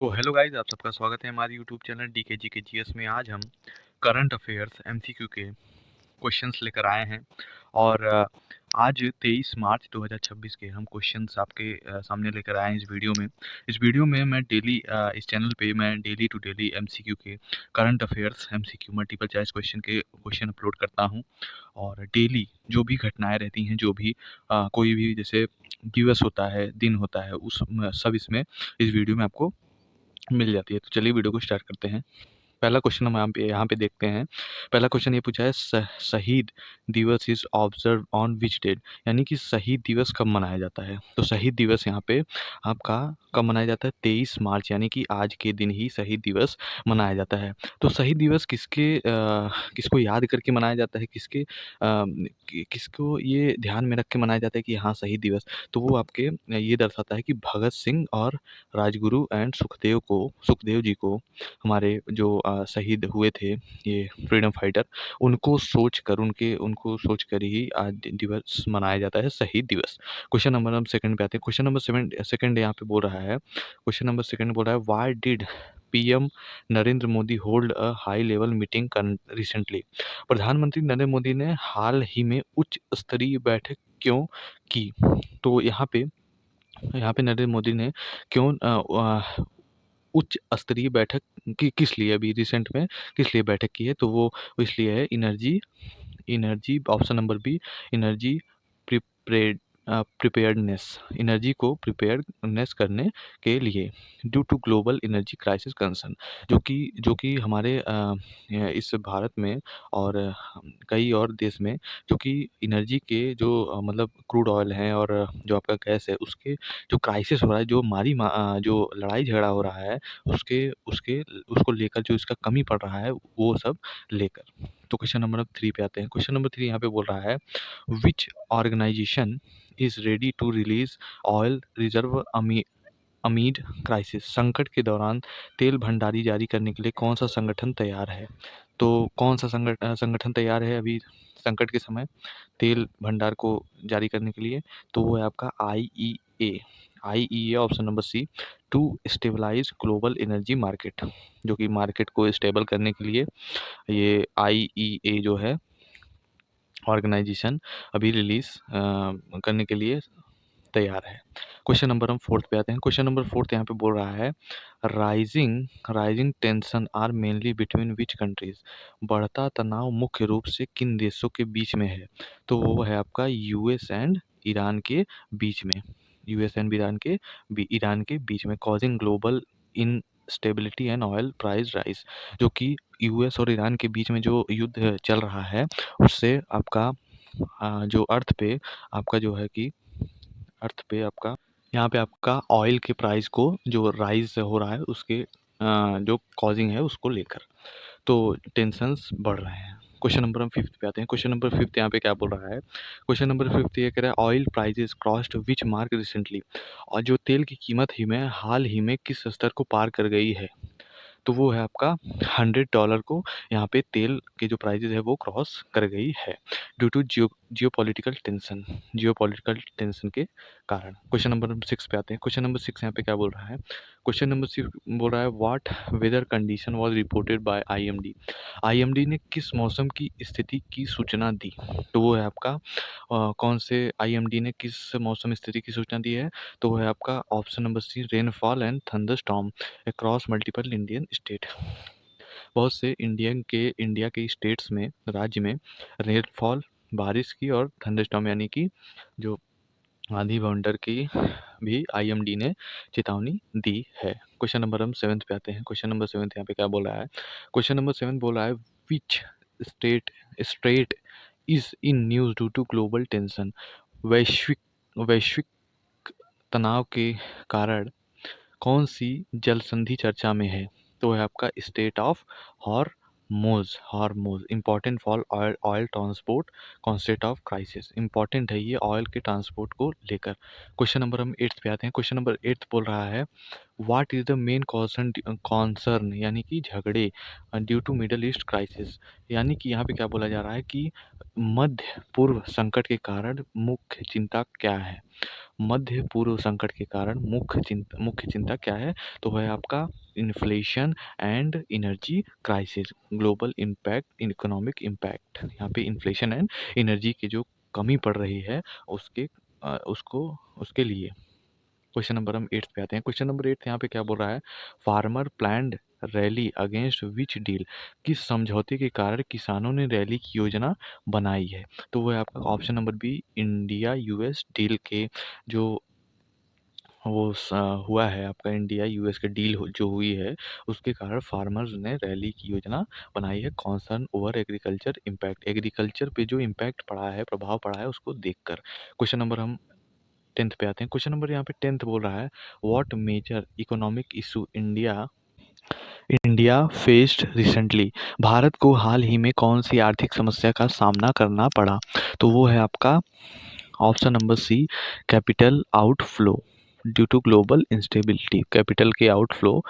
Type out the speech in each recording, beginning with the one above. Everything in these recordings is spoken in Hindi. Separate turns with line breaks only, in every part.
तो हेलो गाइस, आप सबका स्वागत है हमारे यूट्यूब चैनल डीके जी के जीएस में। आज हम करंट अफेयर्स एमसीक्यू के क्वेश्चंस लेकर आए हैं और आज 23 मार्च 2026 के हम क्वेश्चंस आपके सामने लेकर आए हैं इस वीडियो में मैं डेली इस चैनल पे मैं डेली टू डेली एमसीक्यू के current affairs MCQ multiple choice question के क्वेश्चन अपलोड करता हूं। और डेली जो भी घटनाएं रहती हैं, जो भी कोई भी जैसे दिवस होता है, दिन होता है, उस सब इसमें इस वीडियो में आपको मिल जाती है। तो चलिए वीडियो को स्टार्ट करते हैं। पहला क्वेश्चन हम यहाँ पे देखते हैं। पहला क्वेश्चन ये पूछा है, Shaheed Diwas is observe on which date, यानी कि शहीद दिवस कब मनाया जाता है। तो शहीद दिवस यहाँ पे आपका कब मनाया जाता है? 23 मार्च, यानी कि आज के दिन ही शहीद दिवस मनाया जाता है। तो शहीद दिवस किसको याद करके मनाया जाता है, किसको ये ध्यान में रख के मनाया जाता है कि हाँ शहीद दिवस, तो वो आपके ये दर्शाता है कि भगत सिंह और राजगुरु एंड सुखदेव जी को, हमारे जो शहीद हुए थे ये फ्रीडम फाइटर, उनको सोच कर ही आज दिवस मनाया जाता है, शहीद दिवस। क्वेश्चन नंबर हम सेकंड पे आते हैं। क्वेश्चन नंबर सेकंड यहाँ पे बोल रहा है, क्वेश्चन नंबर सेकंड बोल रहा है, why did PM Narendra Modi hold a high level meeting recently. प्रधानमंत्री नरेंद्र मोदी ने हाल ही में उच्च स्तरीय बैठक क्यों की? तो यहाँ पे नरेंद्र मोदी ने क्यों उच्च स्तरीय बैठक की, किस लिए अभी रिसेंट में किस लिए बैठक की है? तो वो इसलिए है, energy energy option number B, energy prepaid preparedness, energy को प्रिपेयर्डनेस करने के लिए, due to global energy crisis concern, जो कि हमारे इस भारत में और कई और देश में जो कि एनर्जी के जो मतलब क्रूड ऑयल हैं और जो आपका गैस है, उसके जो क्राइसिस हो रहा है, जो लड़ाई झगड़ा हो रहा है, उसके उसके उसको लेकर जो इसका कमी पड़ रहा है, वो सब लेकर। तो क्वेश्चन नंबर 3 पे आते हैं। क्वेश्चन नंबर 3 यहाँ पे बोल रहा है, which organisation is ready to release oil reserve amid crisis. संकट के दौरान तेल भंडारी जारी करने के लिए कौन सा संगठन तैयार है? तो कौन सा संगठन तैयार है अभी संकट के समय तेल भंडार को जारी करने के लिए? तो वो है आपका IEA option number C, to stabilize global energy market, जो कि मार्केट को स्टेबल करने के लिए ये आईईए जो है ऑर्गेनाइजेशन अभी रिलीज करने के लिए तैयार है। क्वेश्चन नंबर हम फोर्थ पे आते हैं। क्वेश्चन नंबर फोर्थ यहाँ पे बोल रहा है, rising rising tension are mainly between which countries. बढ़ता तनाव मुख्य रूप से किन देशों के बीच में है? तो वो है आपका यूएस एंड ईरान के बीच में, ईरान के बीच में, causing global in stability and oil price rise, जो कि यूएस और ईरान के बीच में जो युद्ध चल रहा है, उससे आपका जो आपका जो है कि अर्थ पे आपका यहाँ पे आपका ऑयल के प्राइस को जो राइज हो रहा है, उसके जो कॉजिंग है उसको लेकर तो टेंशन्स बढ़ रहे हैं। क्वेश्चन नंबर हम फिफ्थ पे आते हैं। क्वेश्चन नंबर फिफ्थ यहाँ पे क्या बोल रहा है? क्वेश्चन नंबर फिफ्थ ये कह रहा है, oil prices crossed which mark recently, और जो तेल की कीमत हाल ही में किस स्तर को पार कर गई है? तो वो है आपका $100 को यहाँ पे तेल के जो प्राइजेज़ है वो क्रॉस कर गई है, ड्यू टू जियोपॉलिटिकल टेंशन के कारण। क्वेश्चन नंबर 6 पे आते हैं। क्वेश्चन नंबर 6 यहाँ पे क्या बोल रहा है? क्वेश्चन नंबर 6 बोल रहा है, what weather condition was reported by IMD. IMD ने किस मौसम की स्थिति की सूचना दी? तो वो है आपका कौन से आईएमडी ने किस मौसम स्थिति की सूचना दी है? तो वो है आपका option number C, rainfall and thunderstorm across multiple Indian state. बहुत से इंडिया के स्टेट्स में, राज्य में रेनफॉल, बारिश की, और थंडरस्टॉर्म यानी कि जो आंधी बवंडर की भी आईएमडी ने चेतावनी दी है। क्वेश्चन नंबर हम 7th पे आते हैं। क्वेश्चन नंबर 7th यहाँ पे क्या बोल रहा है? क्वेश्चन नंबर 7 बोल रहा है, which state state is in news due to global tension. वैश्विक वैश्विक तनाव के कारण कौन सी जल संधि चर्चा में है? तो है आपका state of Hormuz important for oil oil transport, constant of crisis, important है ये ऑयल के ट्रांसपोर्ट को लेकर। क्वेश्चन नंबर हम 8th पे आते हैं। क्वेश्चन नंबर 8th बोल रहा है, what is the main concern, यानी कि झगड़े due to Middle East crisis, यानी कि यहाँ पे क्या बोला जा रहा है कि मध्य पूर्व संकट के कारण मुख्य चिंता क्या है? मध्य पूर्व संकट के कारण मुख्य चिंता क्या है? तो है आपका inflation and energy crisis, global impact, economic impact. यहाँ पे इन्फ्लेशन एंड एनर्जी की जो कमी पड़ रही है उसके उसको उसके लिए। क्वेश्चन नंबर हम 8 पे आते हैं। क्वेश्चन नंबर 8 यहाँ पे क्या बोल रहा है? Farmer planned rally against which deal? किस समझौते के कारण किसानों ने रैली की योजना बनाई है? तो वो है आपका option number B, India US deal के जो हुआ है आपका इंडिया यूएस का डील जो हुई है उसके कारण फार्मर्स ने रैली की योजना बनाई है, concern over agriculture impact, agriculture पे जो इम्पैक्ट पड़ा है, प्रभाव पड़ा है उसको देखकर। क्वेश्चन नंबर हम 10th पे आते हैं। क्वेश्चन नंबर यहाँ पे 10th बोल रहा है, what major economic issue India India faced recently? भारत को हाल ही में कौन सी आर्थिक समस्या का सामना करना पड़ा? तो वो है आपका option number C, capital outflow due to global instability. Capital के आउटफ्लो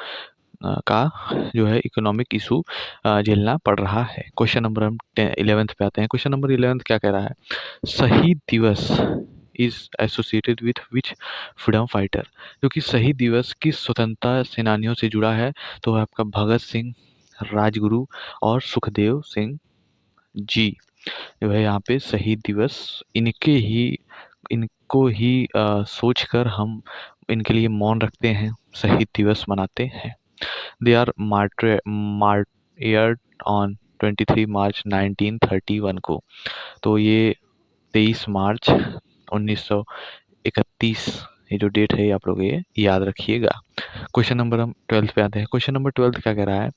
का जो है इकोनॉमिक इशू झेलना पड़ रहा है। क्वेश्चन नंबर हम 11th पे आते हैं। क्वेश्चन नंबर 11th क्या कह रहा है? Shaheed Diwas is associated with which freedom fighter? जो कि शहीद दिवस किस स्वतंत्रता सेनानियों से जुड़ा है? तो आपका भगत सिंह, राजगुरु और सुखदेव सिंह जी जो है यहाँ पे शहीद दिवस इनको ही सोचकर हम इनके लिए मौन रखते हैं, शहीद दिवस मनाते हैं। दे आर मार्टियर्ड ऑन 23 मार्च 1931 को। तो ये 23 मार्च 1931 ये जो डेट है ये आप लोग ये याद रखिएगा। क्वेश्चन नंबर हम 12th पे आते हैं। क्वेश्चन नंबर 12th क्या कह रहा है?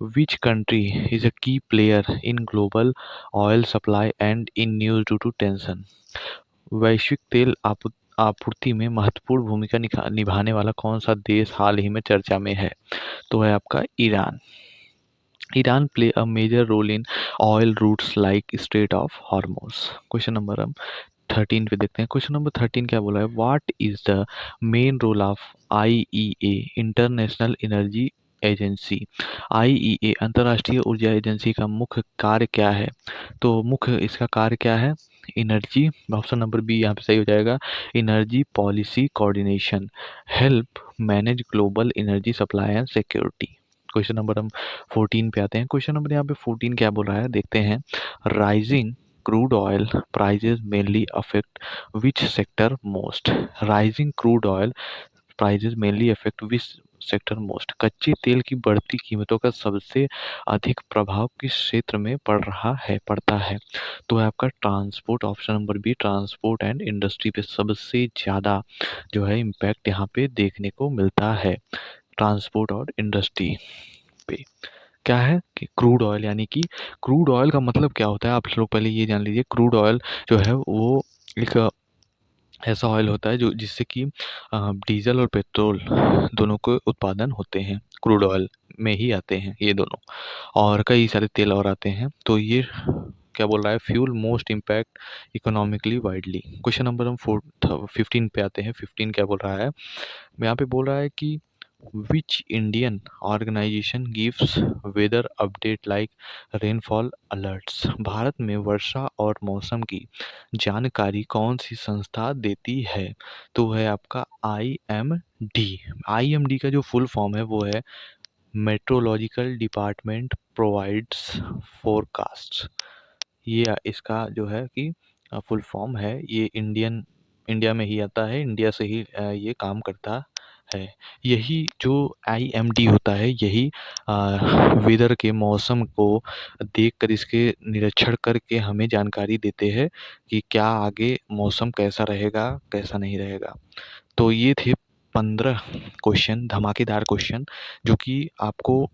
Which country is a key player in global oil supply and in news due to tension? वैश्विक तेल आपूर्ति में महत्वपूर्ण भूमिका निभाने वाला कौन सा देश हाल ही में चर्चा में है? तो है आपका Iran. Iran play a major role in oil routes like strait of Hormuz. Question number हम 13 पे देखते हैं। क्वेश्चन नंबर 13 क्या बोला है? What is the main role of IEA, international energy agency? IEA अंतर्राष्ट्रीय ऊर्जा एजेंसी का मुख्य कार्य क्या है? तो मुख्य इसका कार्य क्या है? एनर्जी, ऑप्शन नंबर बी यहाँ पे सही हो जाएगा, energy policy coordination, help manage global energy supply and security. Question number हम 14 पे आते हैं। क्वेश्चन नंबर यहाँ पे 14 क्या बोल रहा है देखते हैं। Rising crude oil prices mainly affect which sector most? Rising crude oil prices mainly affect which sector most? कच्चे तेल की बढ़ती कीमतों का सबसे अधिक प्रभाव किस क्षेत्र में पड़ता है? तो है आपका transport, option number B, transport and industry पे सबसे ज़्यादा जो है इम्पैक्ट यहाँ पे देखने को मिलता है, ट्रांसपोर्ट और इंडस्ट्री पे। क्या है कि क्रूड ऑयल, यानी कि क्रूड ऑयल का मतलब क्या होता है आप लोग पहले ये जान लीजिए। क्रूड ऑयल जो है वो एक ऐसा ऑयल होता है जो जिससे कि डीजल और पेट्रोल दोनों के उत्पादन होते हैं, क्रूड ऑयल में ही आते हैं ये दोनों, और कई सारे तेल और आते हैं। तो ये क्या बोल रहा है? Fuel most impact economically widely. Question number हम 15 पे आते हैं। 15 क्या बोल रहा है? यहाँ पे बोल रहा है कि which Indian organisation gives weather update like rainfall alerts? Bharat में वर्षा और मौसम की जानकारी कौन सी संस्था देती है? तो है आपका IMD। IMD का जो फुल फॉर्म है वो है मेट्रोलॉजिकल डिपार्टमेंट प्रोवाइड्स फोरकास्ट। ये इसका जो है कि फुल फॉर्म है। ये इंडिया में ही आता है, इंडिया से ही ये काम करता है। यही जो IMD होता है यही वेदर के मौसम को देखकर इसके निरीक्षण करके हमें जानकारी देते हैं कि क्या आगे मौसम कैसा रहेगा, कैसा नहीं रहेगा। तो ये थे 15 क्वेश्चन, धमाकेदार क्वेश्चन, जो कि आपको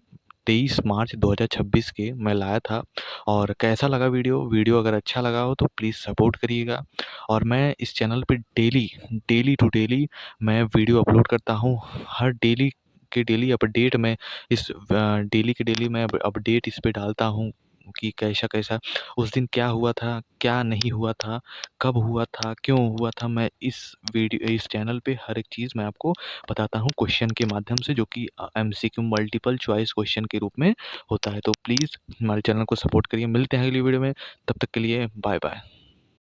23 मार्च 2026 के मैं लाया था। और कैसा लगा वीडियो अगर अच्छा लगा हो तो प्लीज़ सपोर्ट करिएगा। और मैं इस चैनल पे डेली टू डेली मैं वीडियो अपलोड करता हूँ। हर डेली के डेली अपडेट मैं इस डेली के डेली मैं अपडेट इस पे डालता हूँ कि कैसा-कैसा उस दिन क्या हुआ था, क्या नहीं हुआ था, कब हुआ था, क्यों हुआ था, मैं इस चैनल पे हर एक चीज़ मैं आपको बताता हूँ क्वेश्चन के माध्यम से, जो कि एमसीक्यू मल्टीपल चॉइस क्वेश्चन के रूप में होता है। तो प्लीज़ हमारे चैनल को सपोर्ट करिए। मिलते हैं अगली वीडियो में, तब तक के लिए बाय-बाय।